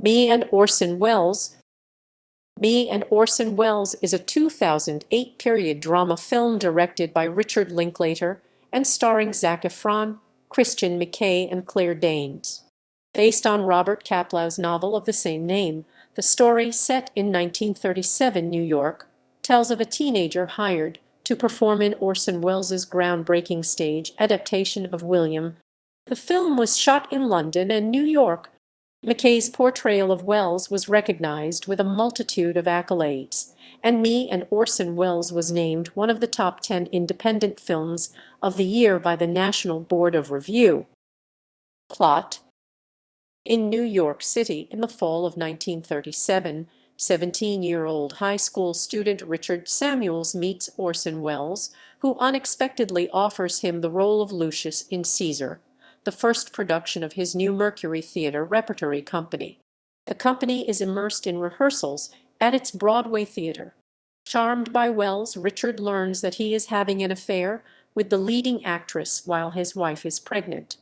Me and Orson Welles. Me and Orson Welles is a 2008 period drama film directed by Richard Linklater and starring Zac Efron, Christian McKay, and Claire Danes. Based on Robert Kaplow's novel of the same name, the story, set in 1937 New York, tells of a teenager hired to perform in Orson Welles's groundbreaking stage adaptation of William. The film was shot in London and New York. McKay's portrayal of Welles was recognized with a multitude of accolades, and Me and Orson Welles was named one of the top 10 independent films of the year by the National Board of Review. Plot: in New York City in the fall of 1937, 17-year-old high school student Richard Samuels meets Orson Welles, who unexpectedly offers him the role of Lucius in Caesar, the first production of his new Mercury Theater repertory company. The company is immersed in rehearsals at its Broadway theater. Charmed by Welles, Richard learns that he is having an affair with the leading actress while his wife is pregnant.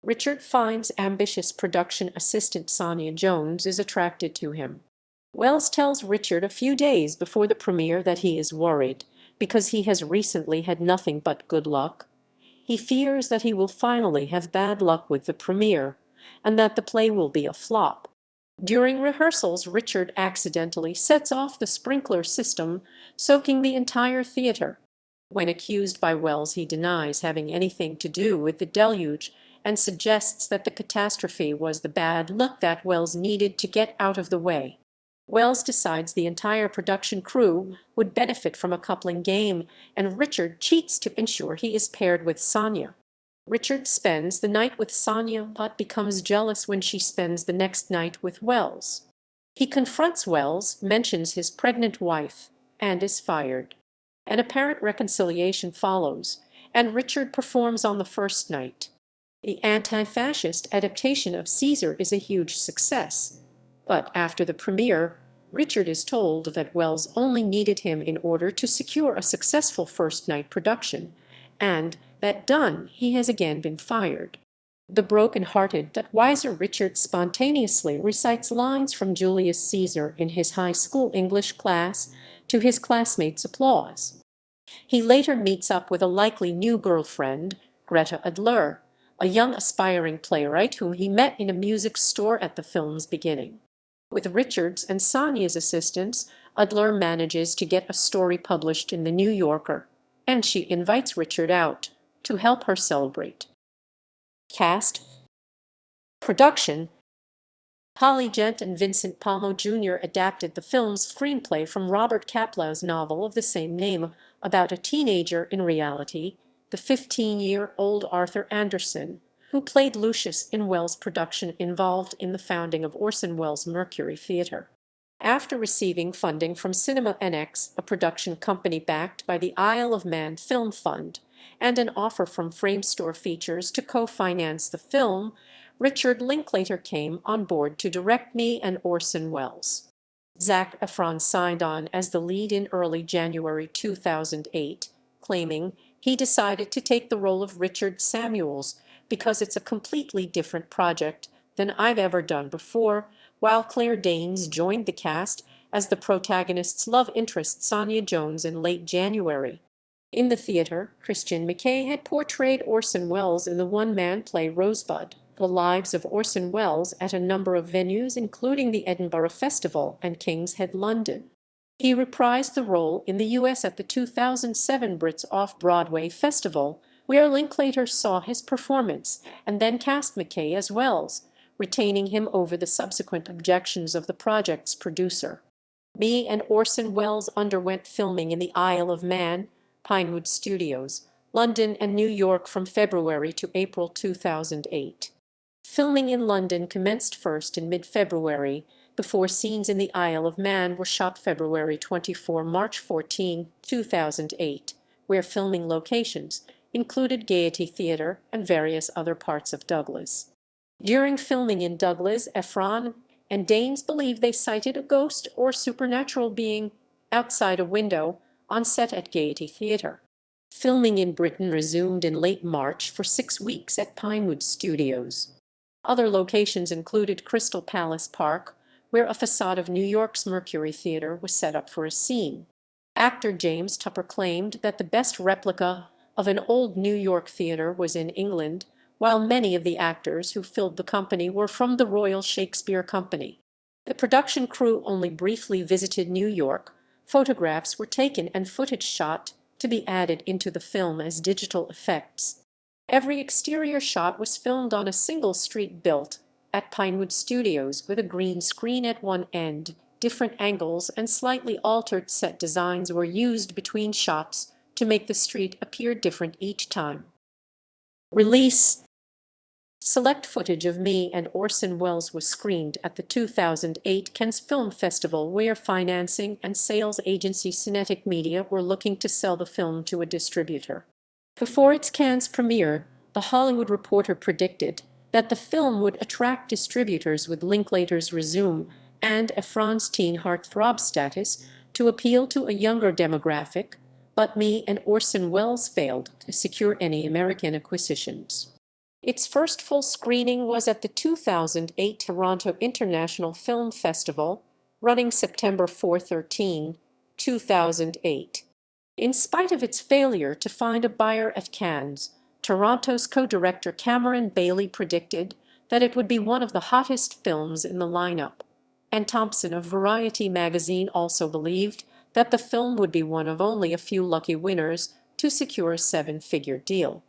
Richard finds ambitious production assistant Sonia Jones is attracted to him. Welles tells Richard a few days before the premiere that he is worried because he has recently had nothing but good luck. He fears that he will finally have bad luck with the premiere, and that the play will be a flop. During rehearsals, Richard accidentally sets off the sprinkler system, soaking the entire theater. When accused by Welles, he denies having anything to do with the deluge and suggests that the catastrophe was the bad luck that Welles needed to get out of the way. Welles decides the entire production crew would benefit from a coupling game, and Richard cheats to ensure he is paired with Sonia. Richard spends the night with Sonia but becomes jealous when she spends the next night with Welles. He confronts Welles, mentions his pregnant wife, and is fired. An apparent reconciliation follows, and Richard performs on the first night. The anti-fascist adaptation of Caesar is a huge success, but after the premiere, Richard is told that Welles only needed him in order to secure a successful first-night production, and that done, he has again been fired. The broken-hearted but wiser Richard spontaneously recites lines from Julius Caesar in his high school English class to his classmates' applause. He later meets up with a likely new girlfriend, Greta Adler, a young aspiring playwright whom he met in a music store at the film's beginning. With Richard's and Sonia's assistance, Adler manages to get a story published in The New Yorker, and she invites Richard out to help her celebrate. Cast: production: Holly Gent and Vincent Palmo Jr. adapted the film's screenplay from Robert Kaplow's novel of the same name about a teenager in reality, the 15-year-old Arthur Anderson, who played Lucius in Welles' production involved in the founding of Orson Welles' Mercury Theater. After receiving funding from Cinema NX, a production company backed by the Isle of Man Film Fund, and an offer from Framestore Features to co-finance the film, Richard Linklater came on board to direct Me and Orson Welles. Zac Efron signed on as the lead in early January 2008, claiming he decided to take the role of Richard Samuels because it's a completely different project than I've ever done before, while Claire Danes joined the cast as the protagonist's love interest Sonia Jones in late January. In the theater, Christian McKay had portrayed Orson Welles in the one-man play Rosebud, The Lives of Orson Welles, at a number of venues including the Edinburgh Festival and King's Head, London. He reprised the role in the U.S. at the 2007 Brits Off-Broadway Festival, where Linklater saw his performance and then cast McKay as Welles, retaining him over the subsequent objections of the project's producer. Me and Orson Welles underwent filming in the Isle of Man, Pinewood Studios, London and New York from February to April 2008. Filming in London commenced first in mid-February, before scenes in the Isle of Man were shot February 24, March 14, 2008, where filming locations included Gaiety Theatre and various other parts of Douglas. During filming in Douglas, Efron and Danes believe they sighted a ghost or supernatural being outside a window on set at Gaiety Theatre. Filming in Britain resumed in late March for 6 weeks at Pinewood Studios. Other locations included Crystal Palace Park, where a facade of New York's Mercury Theatre was set up for a scene. Actor James Tupper claimed that the best replica of an old New York theatre was in England, while many of the actors who filled the company were from the Royal Shakespeare Company. The production crew only briefly visited New York. Photographs were taken and footage shot to be added into the film as digital effects. Every exterior shot was filmed on a single street built at Pinewood Studios with a green screen at one end. Different angles and slightly altered set designs were used between shots to make the street appear different each time. Release. Select footage of Me and Orson Welles was screened at the 2008 Cannes Film Festival, where financing and sales agency Cinetic Media were looking to sell the film to a distributor. Before its Cannes premiere, The Hollywood Reporter predicted that the film would attract distributors with Linklater's Resume and Efron's teen heartthrob status to appeal to a younger demographic, but Me and Orson Welles failed to secure any American acquisitions. Its first full screening was at the 2008 Toronto International Film Festival, running September 4–13, 2008. In spite of its failure to find a buyer at Cannes, Toronto's co-director Cameron Bailey predicted that it would be one of the hottest films in the lineup, and Thompson of Variety magazine also believed that the film would be one of only a few lucky winners to secure a seven-figure deal.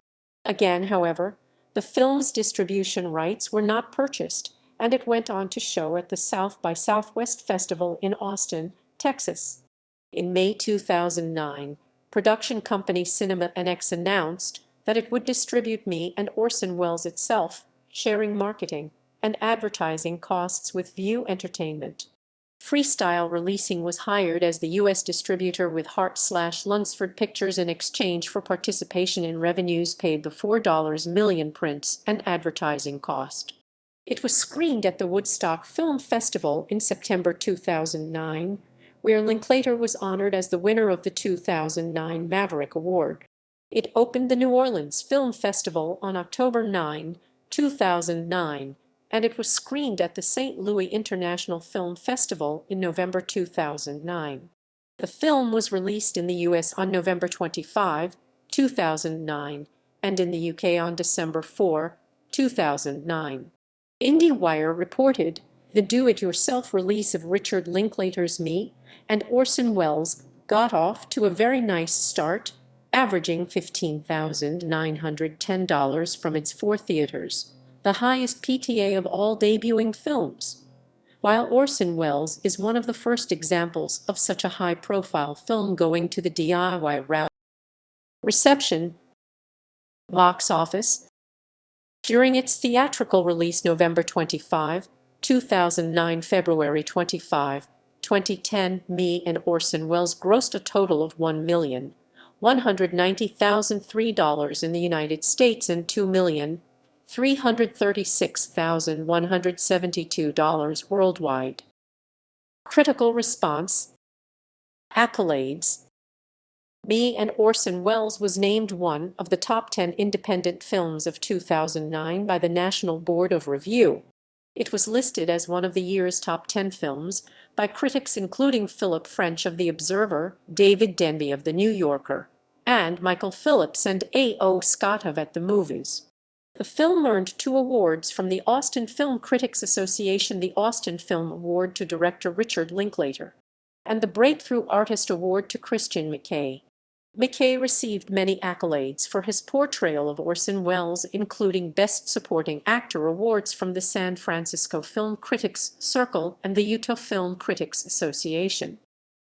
Again, however, the film's distribution rights were not purchased, and it went on to show at the South by Southwest Festival in Austin, Texas. In May 2009, production company Cinema NX announced that it would distribute Me and Orson Welles itself, sharing marketing and advertising costs with View Entertainment. Freestyle Releasing was hired as the U.S. distributor with Hart/Lunsford Pictures in exchange for participation in revenues paid the $4 million prints and advertising cost. It was screened at the Woodstock Film Festival in September 2009, where Linklater was honored as the winner of the 2009 Maverick Award. It opened the New Orleans Film Festival on October 9, 2009, and it was screened at the St. Louis International Film Festival in November 2009. The film was released in the U.S. on November 25, 2009, and in the U.K. on December 4, 2009. IndieWire reported the do-it-yourself release of Richard Linklater's Me and Orson Welles got off to a very nice start, averaging $15,910 from its 4 theaters, the highest PTA of all debuting films. While Orson Welles is one of the first examples of such a high-profile film going to the DIY route. Reception. Box office. During its theatrical release November 25, 2009 February 25, 2010, Me and Orson Welles grossed a total of $1,190,003 in the United States and $2,336,172 worldwide. Critical response. Accolades. Me and Orson Welles was named one of the top 10 independent films of 2009 by the National Board of Review. It was listed as one of the year's top 10 films by critics including Philip French of The Observer, David Denby of The New Yorker, and Michael Phillips and A.O. Scott of At the Movies. The film earned 2 awards from the Austin Film Critics Association, the Austin Film Award to director Richard Linklater, and the Breakthrough Artist Award to Christian McKay. McKay received many accolades for his portrayal of Orson Welles, including Best Supporting Actor awards from the San Francisco Film Critics Circle and the Utah Film Critics Association.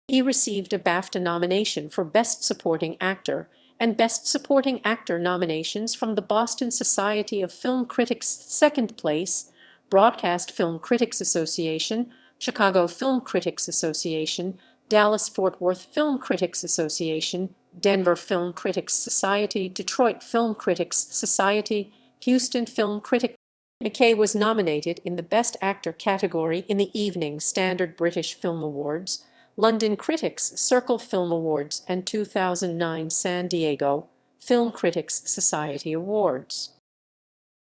He received a BAFTA nomination for Best Supporting Actor and Best Supporting Actor nominations from the Boston Society of Film Critics, second place, Broadcast Film Critics Association, Chicago Film Critics Association, Dallas-Fort Worth Film Critics Association, Denver Film Critics Society, Detroit Film Critics Society, Houston Film Critics. McKay was nominated in the Best Actor category in the Evening Standard British Film Awards, London Critics Circle Film Awards, and 2009 San Diego Film Critics Society Awards.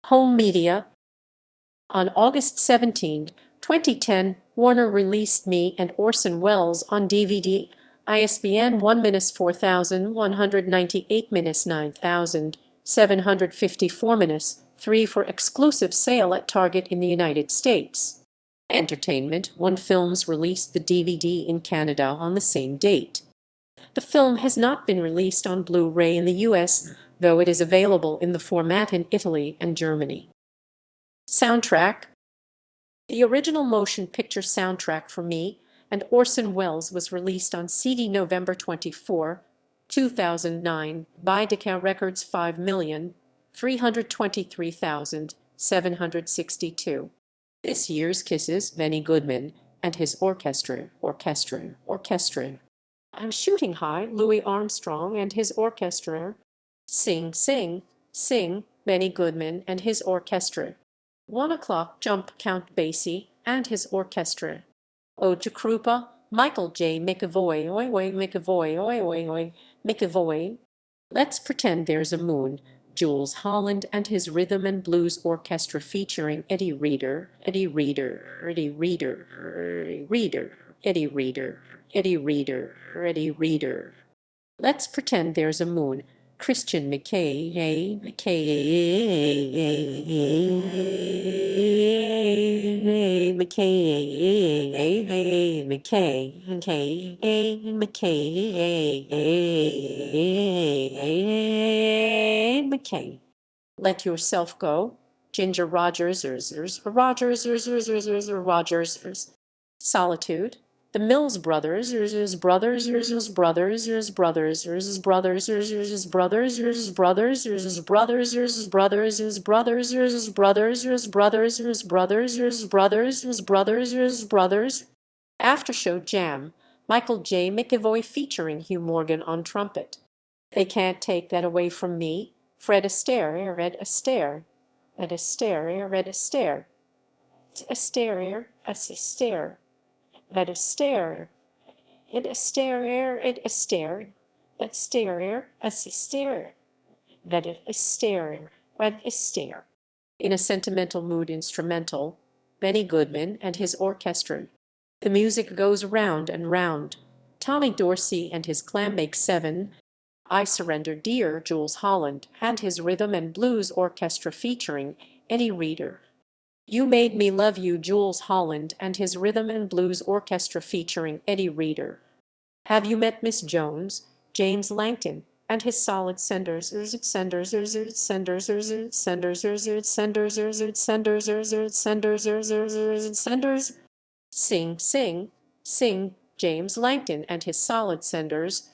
Home media. On August 17, 2010, Warner released Me and Orson Welles on DVD. ISBN 1-4198-9754-3 for exclusive sale at Target in the United States. Entertainment. One Films released the DVD in Canada on the same date. The film has not been released on Blu-ray in the US, though it is available in the format in Italy and Germany. Soundtrack. The original motion picture soundtrack for Me and Orson Welles was released on CD November 24, 2009 by Decca Records 5,323,762. This Year's Kisses, Benny Goodman and his orchestra. I'm Shooting High, Louis Armstrong and his orchestra. Sing, Sing, Sing, Benny Goodman and his orchestra. 1 O'Clock Jump, Count Basie and his orchestra. Ode to Krupa, Michael J. McAvoy, McAvoy. Let's Pretend There's a Moon, Jules Holland and his Rhythm and Blues Orchestra featuring Eddie Reader. Let's Pretend There's a Moon, Christian McKay, McKay. Let Yourself Go, Ginger Rogers. Solitude. The Mills Brothers, After Show Jam, Michael J. McAvoy featuring Hugh Morgan on trumpet. They Can't Take That Away From Me, Fred Astaire, Red Astaire, Ed Astaire, Red Astaire, Astaire, Astaire. That is stare. It is stare. It is stare. That stare. As stare. That it is stare. What is stare? In a Sentimental Mood instrumental, Benny Goodman and his orchestra. The music goes round and round. Tommy Dorsey and his clam make 7. I Surrender Dear, Jules Holland and his Rhythm and Blues Orchestra featuring Eddie Reader. You Made Me Love You, Jules Holland and his Rhythm and Blues Orchestra featuring Eddie Reader. Have You Met Miss Jones, James Langton and his solid senders. Sing, Sing, Sing, James Langton and his solid senders.